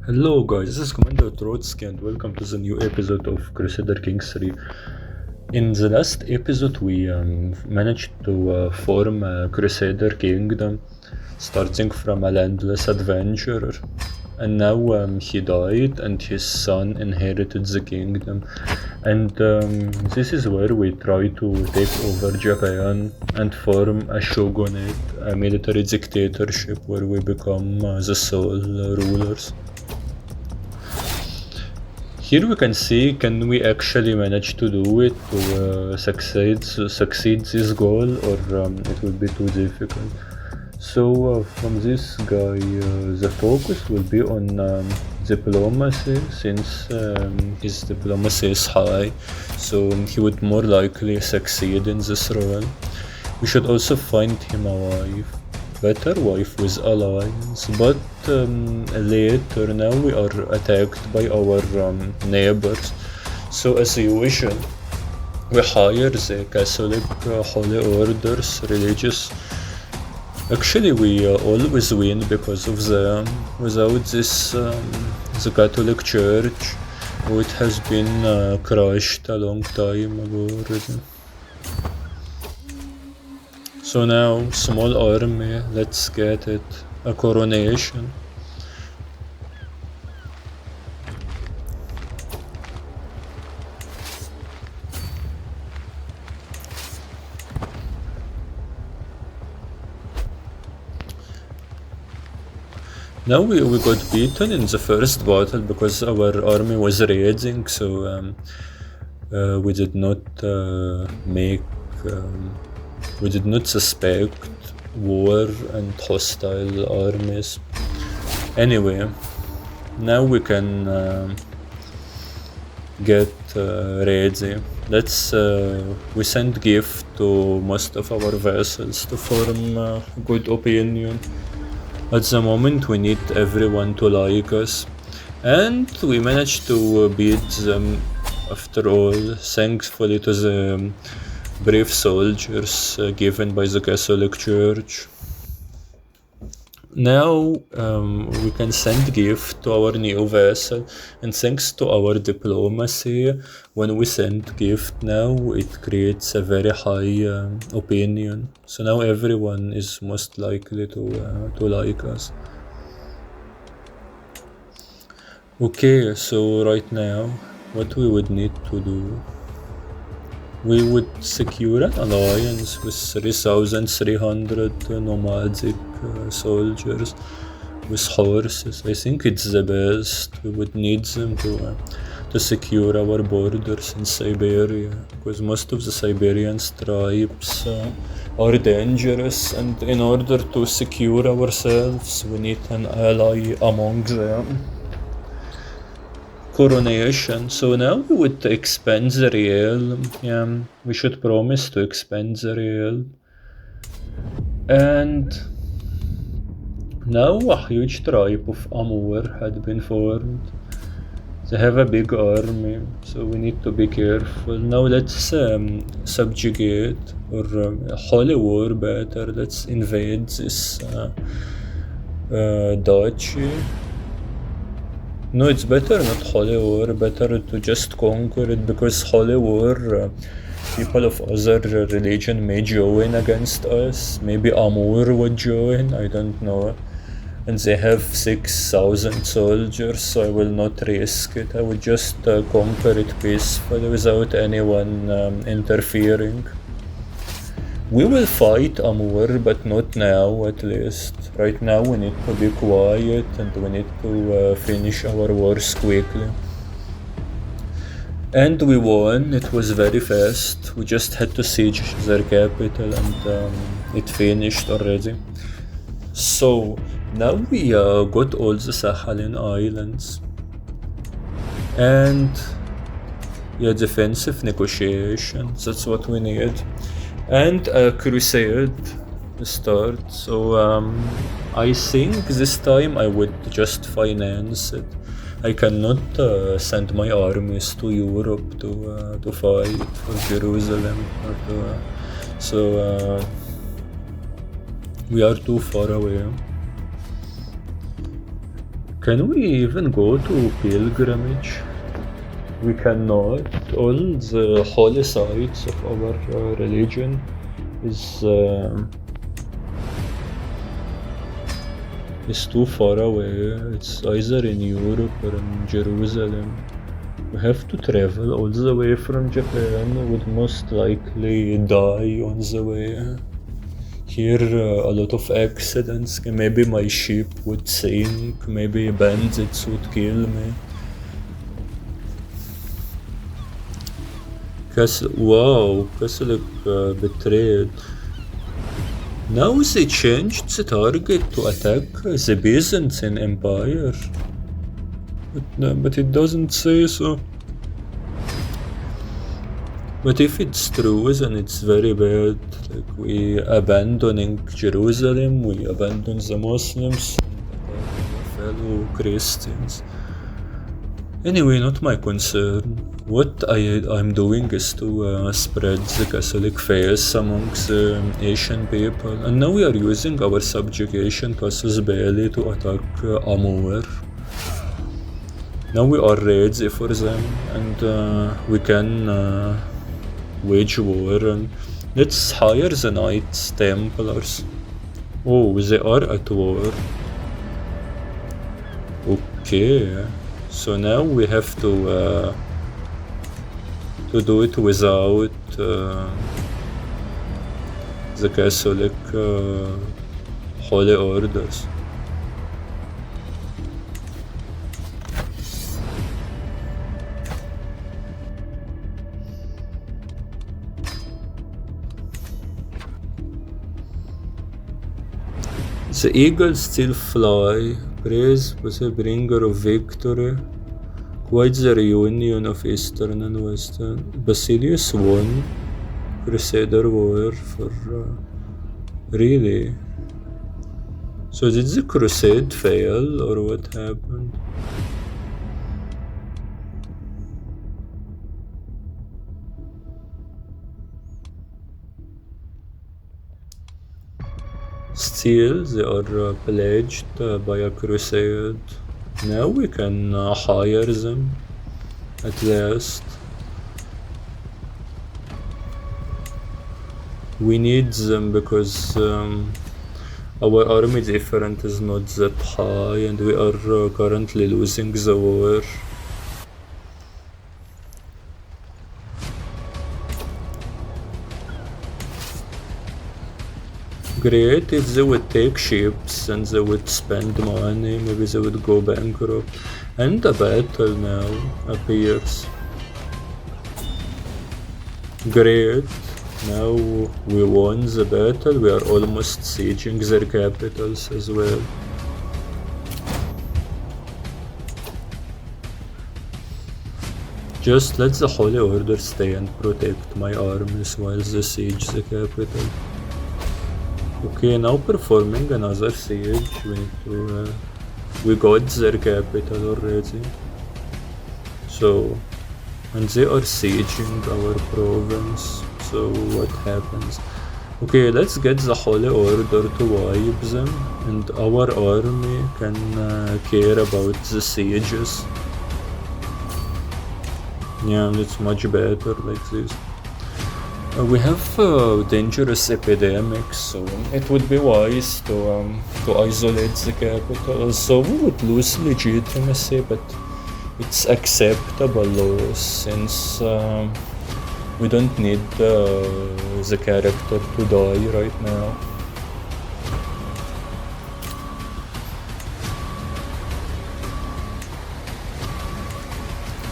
Hello guys, this is Commander Trotsky and welcome to the new episode of Crusader Kings 3. In the last episode we managed to form a Crusader Kingdom starting from a landless adventurer, and now he died and his son inherited the kingdom, and this is where we try to take over Japan and form a shogunate, a military dictatorship where we become the sole rulers. Here we can see, can we actually manage to do it to succeed this goal, or it will be too difficult. So from this guy, the focus will be on diplomacy, since his diplomacy is high, so he would more likely succeed in this role. We should also find him a better wife with alliance, but later now we are attacked by our neighbors. So as usual, we hire the Catholic Holy Orders religious. Actually, we always win because of them. Without this, the Catholic Church, it has been crushed a long time ago already. So now, small army, let's get it, a coronation. Now we got beaten in the first battle because our army was raiding, so we did not we did not suspect war and hostile armies. Anyway, now we can get ready. We send gift to most of our vassals to form good opinion. At the moment we need everyone to like us, and we managed to beat them after all, thankfully to the brave soldiers given by the Catholic Church. Now we can send gift to our new vassal, and thanks to our diplomacy, when we send gift now, it creates a very high opinion. So now everyone is most likely to like us. Okay, so right now, what we would need to do, we would secure an alliance with 3,300 nomadic soldiers with horses. I think it's the best. We would need them to secure our borders in Siberia, because most of the Siberian tribes are dangerous, and in order to secure ourselves, we need an ally among them. Coronation. So now we would expand the realm. We should promise to expand the realm. And now a huge tribe of Amur had been formed. They have a big army, so we need to be careful. Now let's subjugate, or holy war better. Let's invade this duchy. No, it's better not holy war, better to just conquer it, because holy war, people of other religion may join against us. Maybe Amur would join, I don't know. And they have 6,000 soldiers, so I will not risk it. I would just conquer it peacefully without anyone interfering. We will fight Amur, but not now at least. Right now we need to be quiet and we need to finish our wars quickly. And we won, it was very fast. We just had to siege their capital, and it finished already. So now we got all the Sakhalin islands. And defensive negotiations, that's what we need. And a crusade start. So I think this time I would just finance it. I cannot send my armies to Europe to fight for Jerusalem, so we are too far away. Can we even go to pilgrimage? We cannot. All the holy sites of our religion is too far away. It's either in Europe or in Jerusalem. We have to travel all the way from Japan. We would most likely die on the way. Here a lot of accidents. Maybe my ship would sink. Maybe bandits would kill me. Wow, Castle betrayed. Now they changed the target to attack the Byzantine Empire. But it doesn't say so. But if it's true, then it's very bad. Like, we abandoning Jerusalem, we abandon the Muslims, and our fellow Christians. Anyway, not my concern. What I'm doing is to spread the Catholic faith amongst Asian people. And now we are using our subjugation casus belli to attack Amur. Now we are ready for them, and we can wage war. And let's hire the Knights Templars. Oh, they are at war. Okay, so now we have to do it without the Catholic holy orders. The eagles still fly, praise was a bringer of victory. Quite the reunion of Eastern and Western. Basilius won Crusader War for really. So did the crusade fail or what happened? Still, they are pledged by a crusade. Now we can hire them at last. We need them because our army difference is not that high and we are currently losing the war. Great if they would take ships and they would spend money, maybe they would go bankrupt. And a battle now appears. Great, now we won the battle, we are almost sieging their capitals as well. Just let the Holy Order stay and protect my armies while they siege the capital. Okay, now performing another siege. We need to we got their capital already. So, and they are sieging our province. So what happens? Okay, let's get the Holy Order to wipe them, and our army can care about the sieges. Yeah, it's much better like this. We have dangerous epidemics, so it would be wise to isolate the capital. So we would lose legitimacy, but it's acceptable loss since we don't need the character to die right now.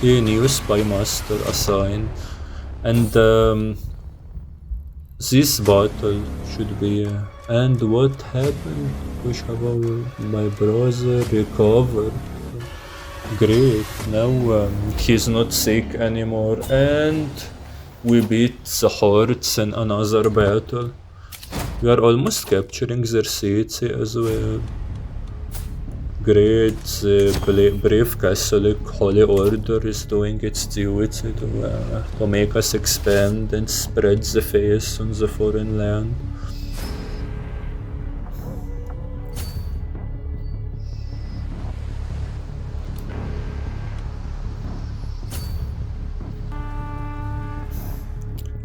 A new spy master assigned, and this battle should be. And what happened? My brother recovered. Great. Now he's not sick anymore, and we beat the hordes in another battle. We are almost capturing their city as well. Great, the brave Catholic Holy Order is doing its duty to make us expand and spread the faith on the foreign land.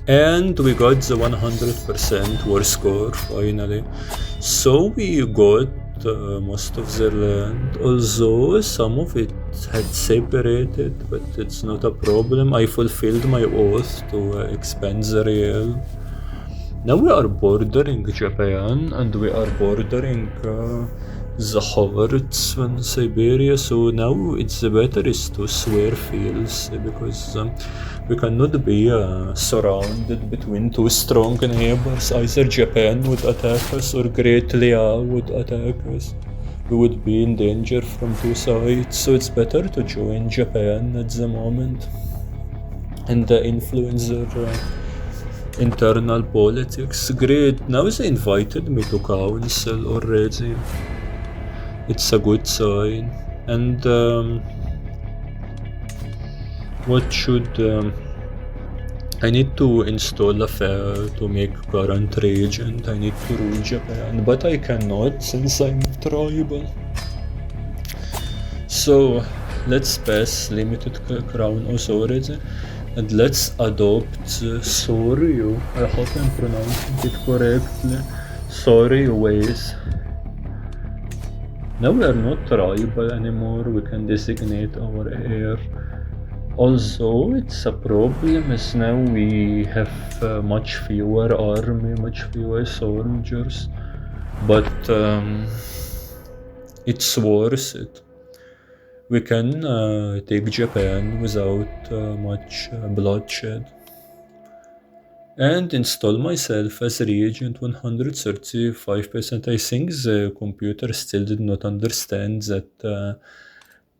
And we got the 100% war score finally. So we got most of their land, although some of it had separated, but it's not a problem. I fulfilled my oath to expand the real. Now we are bordering Japan and we are bordering the hordes from Siberia, so now it's better is to swear fields because we cannot be surrounded between two strong neighbors. Either Japan would attack us or Great Liao would attack us. We would be in danger from two sides, so it's better to join Japan at the moment and influence their internal politics. Great, now they invited me to council already. It's a good sign. And what should I need to install a fair to make current regent. I need to rule Japan, but I cannot since I'm tribal. So let's pass limited crown authority and let's adopt Soryu. I hope I'm pronouncing it correctly. Soryu ways. Now we are not tribal anymore, we can designate our heir. Also, it's a problem as now we have much fewer army, much fewer soldiers, but it's worth it. We can take Japan without much bloodshed. And install myself as regent 135%. I think the computer still did not understand that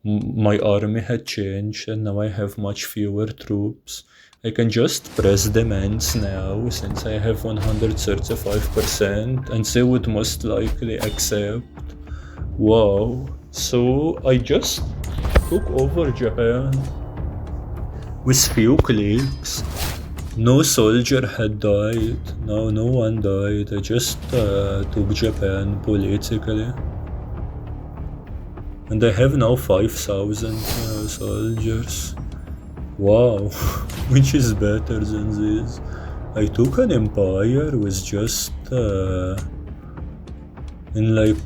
my army had changed and now I have much fewer troops. I can just press demands now since I have 135% and they would most likely accept. Wow, so I just took over Japan with few clicks. No soldier had died, no one died, I just took Japan politically. And I have now 5,000 soldiers. Wow, which is better than this. I took an empire with just in like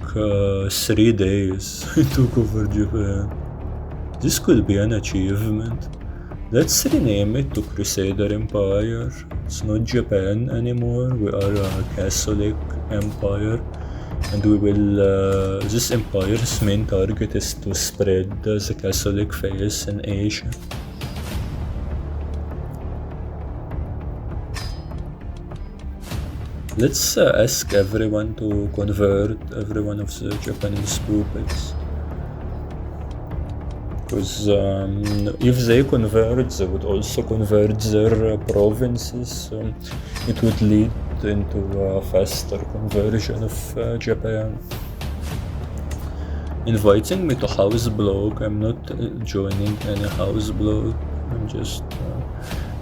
3 days I took over Japan. This could be an achievement. Let's rename it to Crusader Empire. It's not Japan anymore, we are a Catholic empire. And we will, this empire's main target is to spread the Catholic faith in Asia. Let's ask everyone to convert every one of the Japanese pupils. Because if they convert, they would also convert their provinces. It would lead into a faster conversion of Japan. Inviting me to house blog. I'm not joining any house blog. I'm just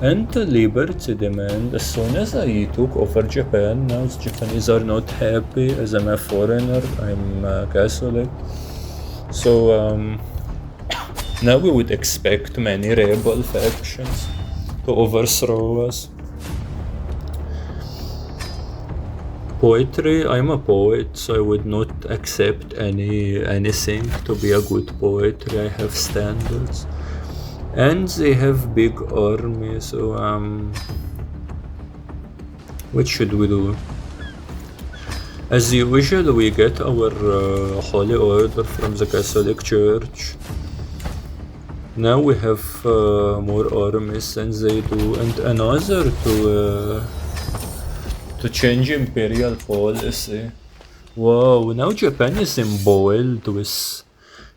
and the liberty demand. As soon as I took over Japan, now the Japanese are not happy. As I'm a foreigner, I'm Catholic. So now we would expect many rebel factions to overthrow us. Poetry, I'm a poet, so I would not accept anything to be a good poetry. I have standards. And they have big army, so what should we do? As usual, we get our holy order from the Catholic Church. Now we have more armies than they do, and another to change imperial policy. Wow, now Japan is embroiled with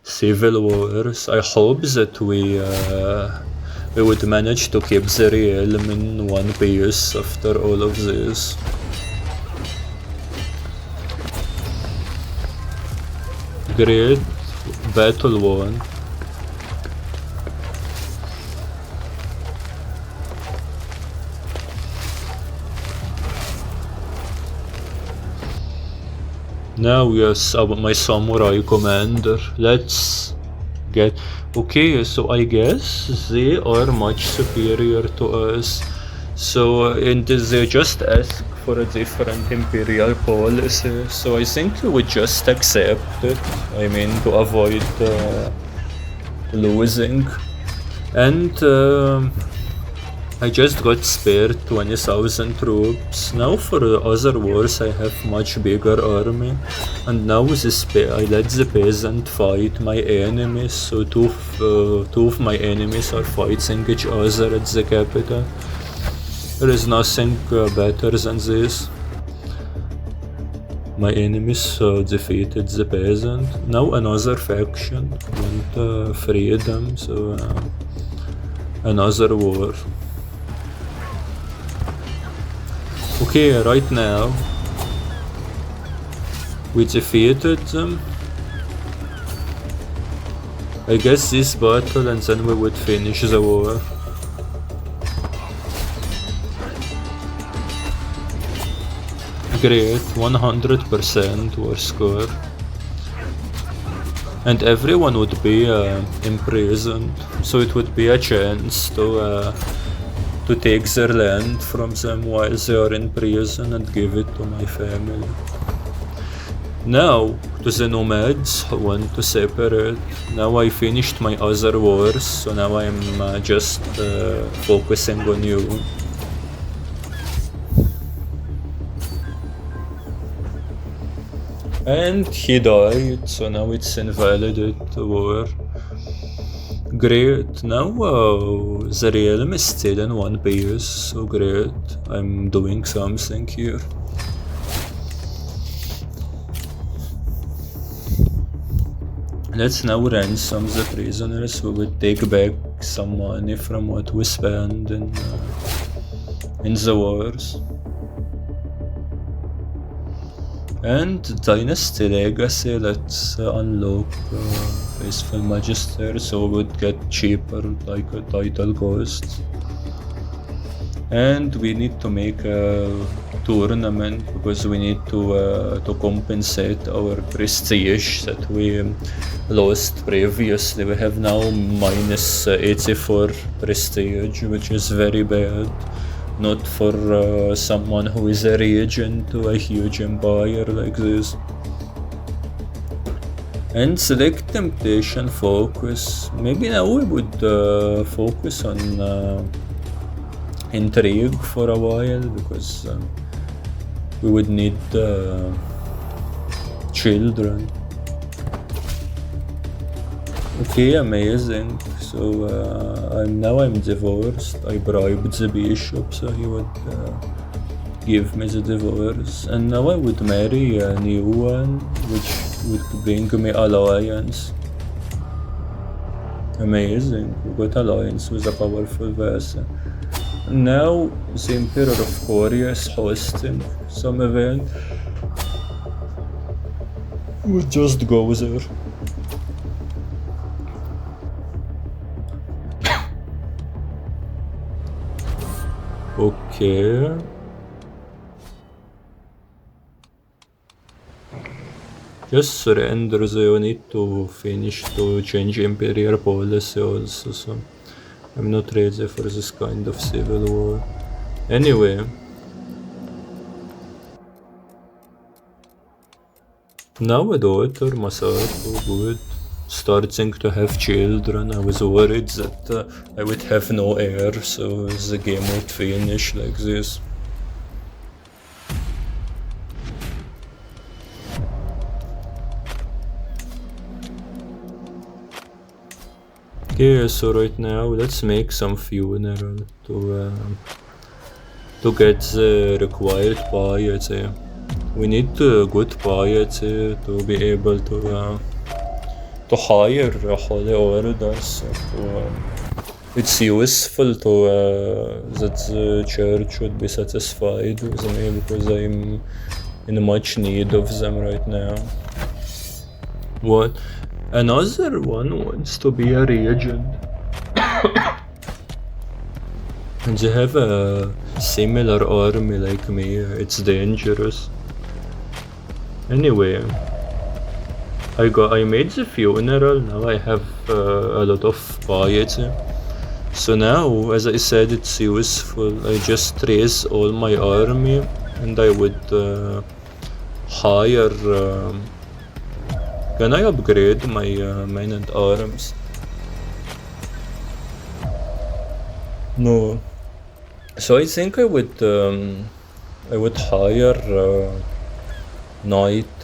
civil wars. I hope that we would manage to keep the realm in one piece after all of this. Great, battle won. Now yes, my samurai commander. Let's Okay, so I guess they are much superior to us. So they just ask for a different imperial policy. So I think we would just accept it. I mean, to avoid losing. And I just got spared 20,000 troops. Now for the other wars I have much bigger army. And now I let the peasant fight my enemies. So two of my enemies are fighting each other at the capital. There is nothing better than this. My enemies defeated the peasant. Now another faction want freedom, so another war. Okay, right now we defeated them. I guess this battle and then we would finish the war. Great, 100% war score. And everyone would be imprisoned, so it would be a chance to take their land from them while they are in prison and give it to my family. Now, to the nomads who want to separate. Now I finished my other wars, so now I'm just focusing on you. And he died, so now it's invalidated war. Great, now the realm is still in one piece, so great, I'm doing something here. Let's now ransom the prisoners. We will take back some money from what we spend in the wars. And Dynasty Legacy, let's unlock Faithful Magister, so we would get cheaper like a title cost. And we need to make a tournament because we need to compensate our prestige that we lost previously. We have now minus 84 prestige, which is very bad. Not for someone who is a regent to a huge empire like this. And select temptation focus. Maybe now we would focus on intrigue for a while, because we would need children. Okay, amazing. So I'm divorced. I bribed the bishop so he would give me the divorce, and now I would marry a new one, which would bring me alliance. Amazing, we got alliance with a powerful vassal. Now the Emperor of Korea is hosting some event. We just go there. Okay. Just surrender, you need to finish to change imperial policy also, so I'm not ready for this kind of civil war. Anyway. Now a daughter, Masato, good. Starting to have children. I was worried that I would have no heir, so the game would finish like this. Okay, so right now let's make some funeral to get the required piety. We need good piety to be able to hire holy orders. It's useful that the church would be satisfied with me, because I'm in much need of them right now. What? Another one wants to be a regent. And they have a similar army like me. It's dangerous. Anyway, I made the funeral. Now I have a lot of piety. So now, as I said, it's useful. I just raise all my army and I would hire... can I upgrade my men and arms? No. So I think I would hire Knight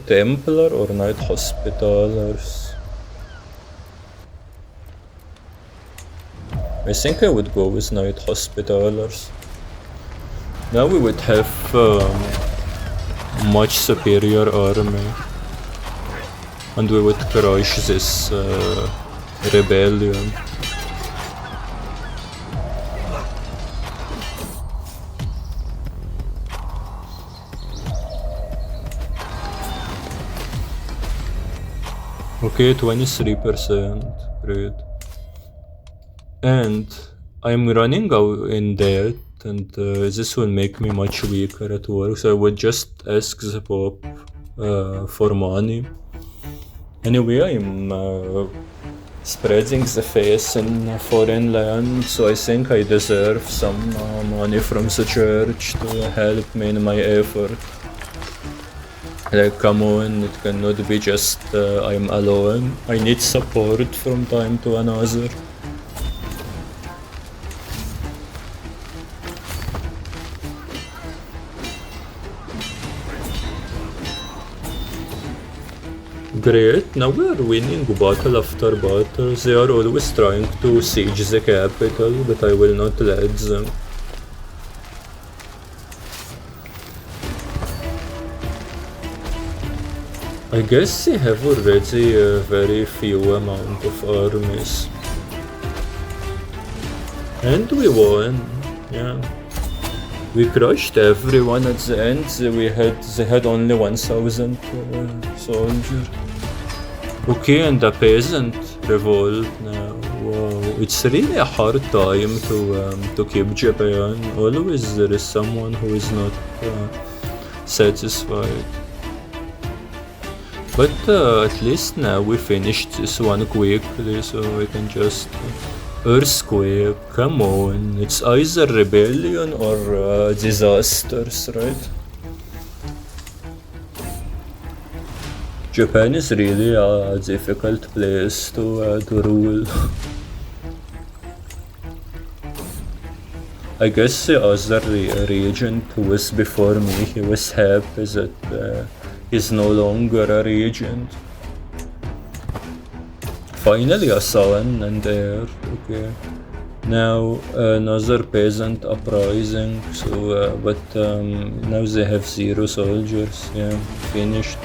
Templar or Knight Hospitalers. I think I would go with Knight Hospitalers. Now we would have much superior army, and we would crush this rebellion. Okay, 23%, great. And I'm running out in debt, and this will make me much weaker at work, so I would just ask the Pope for money. Anyway, I'm spreading the faith in foreign land, so I think I deserve some money from the church to help me in my effort. Like, come on, it cannot be just I'm alone. I need support from time to another. Great, now we are winning battle after battle. They are always trying to siege the capital, but I will not let them. I guess they have already a very few amount of armies. And we won, yeah. We crushed everyone at the end. They had only 1,000 soldiers. Okay, and the peasant revolt now. Wow, it's really a hard time to keep Japan. Always there is someone who is not satisfied. But at least now we finished this one quickly, so we can just... Earthquake, come on, it's either rebellion or disasters, right? Japan is really a difficult place to rule. I guess the other regent who was before me, he was happy that he's no longer a regent. Finally a son and heir, okay. Now another peasant uprising, so but now they have 0 soldiers, yeah, finished.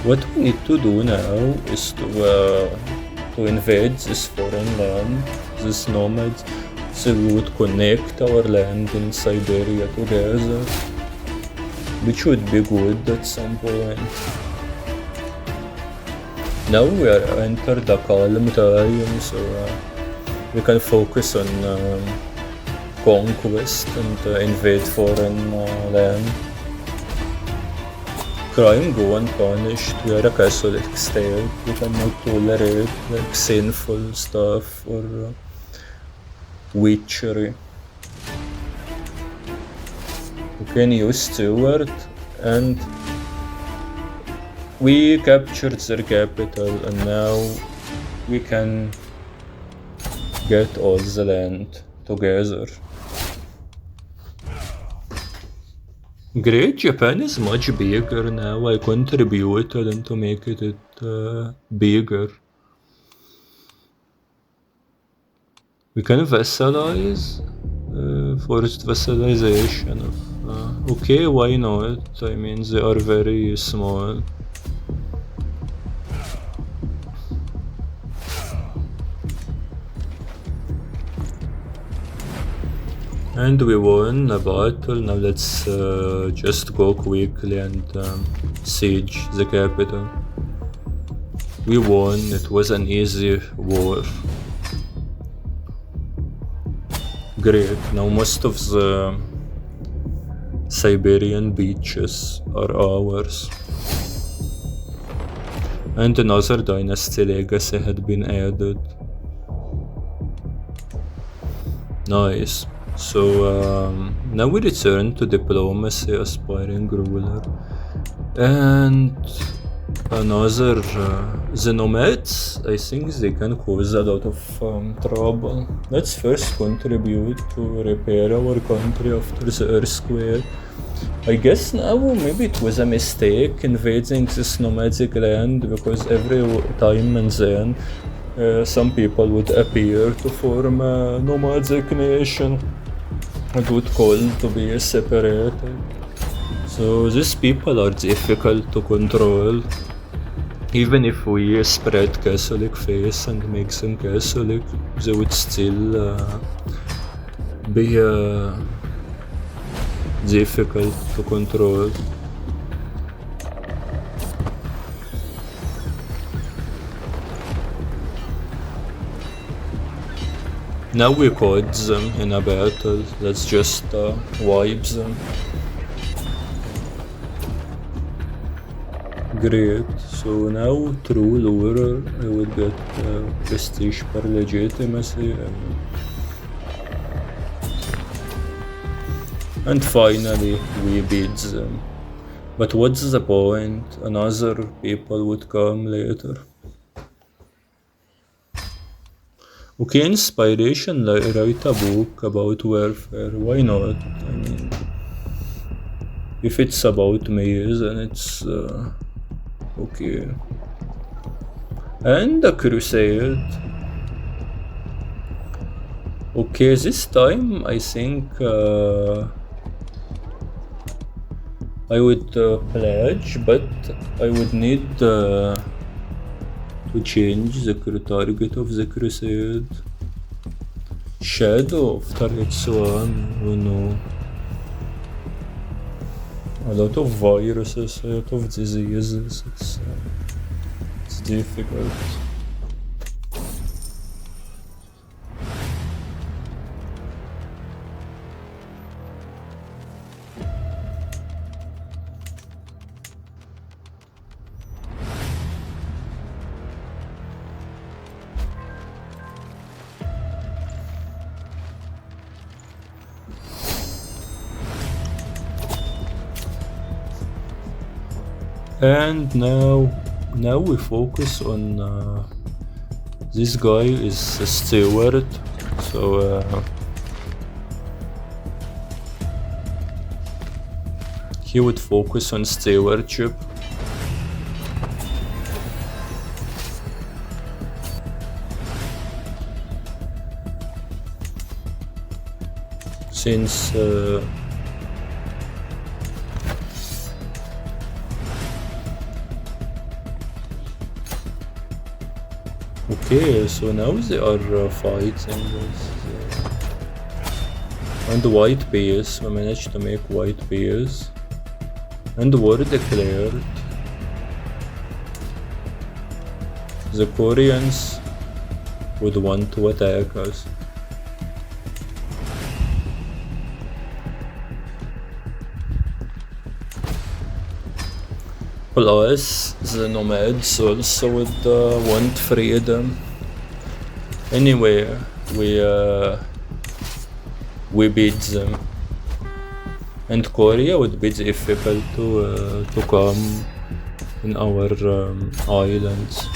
What we need to do now is to invade this foreign land, this nomads, so we would connect our land in Siberia together, which would be good at some point. Now we are entered the calm time, so we can focus on conquest and invade foreign land. Crime go unpunished. We are a Catholic state. We cannot tolerate like sinful stuff or witchery. Okay, new steward, and we captured their capital, and now we can get all the land together. Great, Japan is much bigger now. I contributed into making it bigger. We can vassalize, forced vassalization of... okay, why not? I mean, they are very small. And we won a battle. Now let's just go quickly and siege the capital. We won. It was an easy war. Great. Now most of the Siberian beaches are ours. and another dynasty legacy had been added. Nice. So now we return to diplomacy, aspiring ruler, and another the nomads. I think they can cause a lot of trouble. Let's first contribute to repair our country after the earthquake. I guess now maybe it was a mistake invading this nomadic land, because every time and then some people would appear to form a nomadic nation and would call to be separated. So these people are difficult to control. Even if we spread Catholic faith and make them Catholic, they would still be difficult to control. Now we caught them in a battle. Let's just wipe them. Great. So now through Lure I would get prestige per legitimacy, and finally we beat them. But what's the point? Another people would come later. Okay, inspiration, write a book about warfare. Why not? I mean, if it's about me, then it's okay. And a crusade. Okay, this time I think I would pledge, but I would need to change the target of the crusade. Shadow of target 1, oh no. A lot of viruses, a lot of diseases, it's difficult. And now we focus on this guy is a steward, so he would focus on stewardship. Since okay, so now they are fighting with and white base. We managed to make white base, and war declared. The Koreans would want to attack us. Plus, the nomads also would want freedom. Anyway, we beat them, and Korea would be difficult to come in our islands.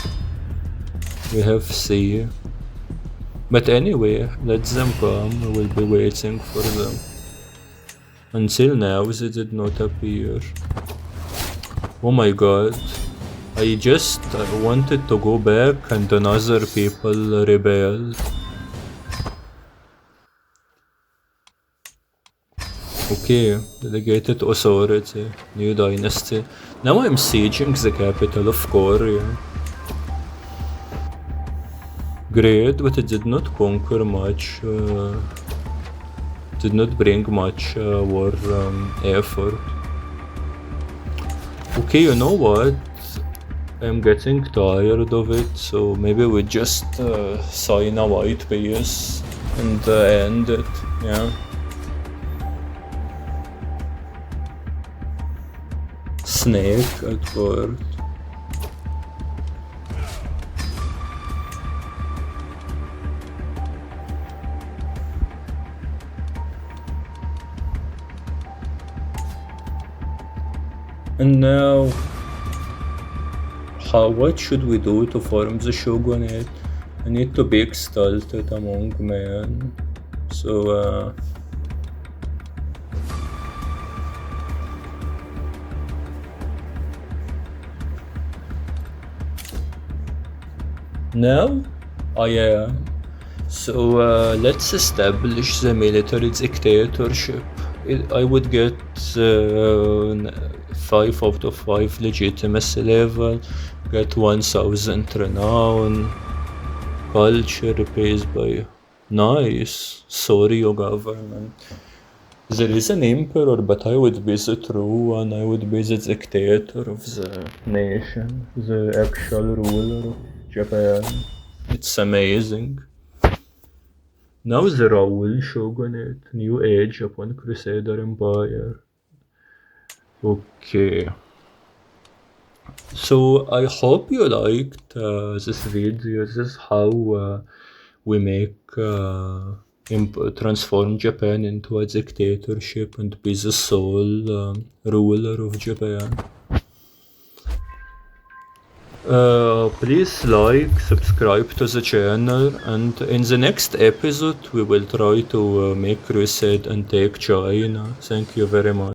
We have sea, but anyway, let them come. We will be waiting for them. Until now, they did not appear. Oh my god, I just wanted to go back and another people rebelled. Okay, delegated authority, new dynasty. Now I'm sieging the capital of Korea. Great, but it did not conquer much, did not bring much war effort. Okay, you know what? I'm getting tired of it, so maybe we just sign a white peace and end it, yeah. Snake at court. And now, what should we do to form the shogunate? I need to be exalted among men. So, now I am. So let's establish the military dictatorship. I would get 5 out of 5 legitimacy level, get 1000 renown, culture replaced by nice. Sorry, your government. There is an emperor, but I would be the true one. I would be the dictator of the nation, the actual ruler of Japan. It's amazing. Now the Raoul Shogunate, new age upon Crusader Empire. Okay. So I hope you liked this video. This is how we make transform Japan into a dictatorship and be the sole ruler of Japan. Please like, subscribe to the channel, and in the next episode we will try to make crusade and take China. Thank you very much.